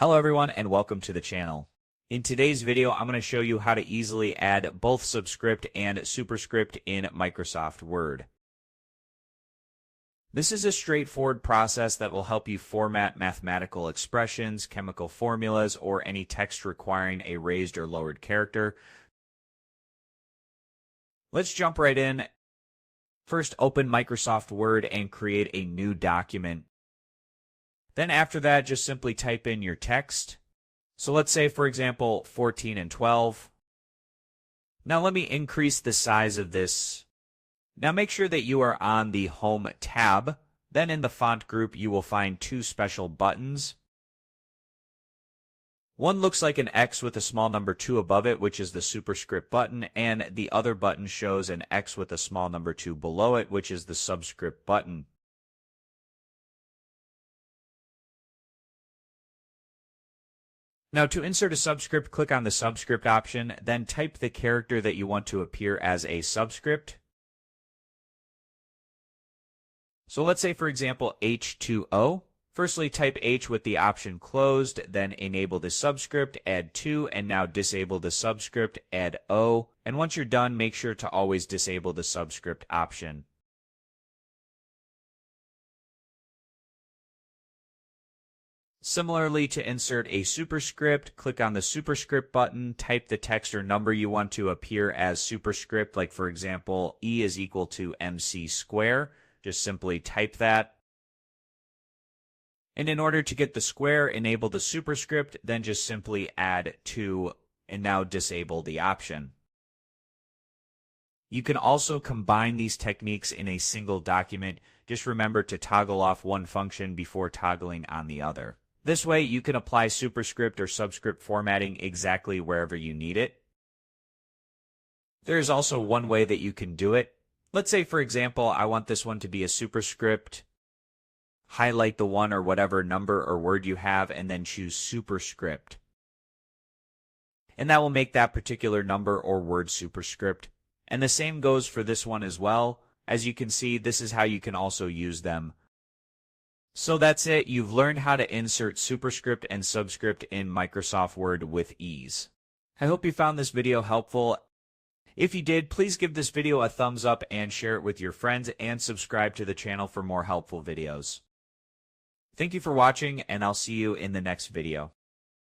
Hello everyone and welcome to the channel. In today's video, I'm going to show you how to easily add both Subscript and Superscript in Microsoft Word. This is a straightforward process that will help you format mathematical expressions, chemical formulas, or any text requiring a raised or lowered character. Let's jump right in. First, open Microsoft Word and create a new document. Then after that, just simply type in your text. So let's say, for example, 14 and 12. Now let me increase the size of this. Now make sure that you are on the Home tab. Then in the font group, you will find two special buttons. One looks like an X with a small number 2 above it, which is the Superscript button, and the other button shows an X with a small number 2 below it, which is the Subscript button. Now to insert a subscript, click on the Subscript option, then type the character that you want to appear as a subscript. So let's say, for example, H2O. Firstly, type H with the option closed, then enable the subscript, add 2, and now disable the subscript, add O. And once you're done, make sure to always disable the subscript option. Similarly, to insert a superscript, click on the Superscript button, type the text or number you want to appear as superscript, like for example, E is equal to MC square. Just simply type that. And in order to get the square, enable the superscript, then just simply add 2 and now disable the option. You can also combine these techniques in a single document. Just remember to toggle off one function before toggling on the other. This way, you can apply superscript or subscript formatting exactly wherever you need it. There is also one way that you can do it. Let's say, for example, I want this one to be a superscript. Highlight the one or whatever number or word you have, and then choose Superscript. And that will make that particular number or word superscript. And the same goes for this one as well. As you can see, this is how you can also use them. So that's it. You've learned how to insert superscript and subscript in Microsoft Word with ease. I hope you found this video helpful. If you did, please give this video a thumbs up and share it with your friends, and subscribe to the channel for more helpful videos. Thank you for watching, and I'll see you in the next video.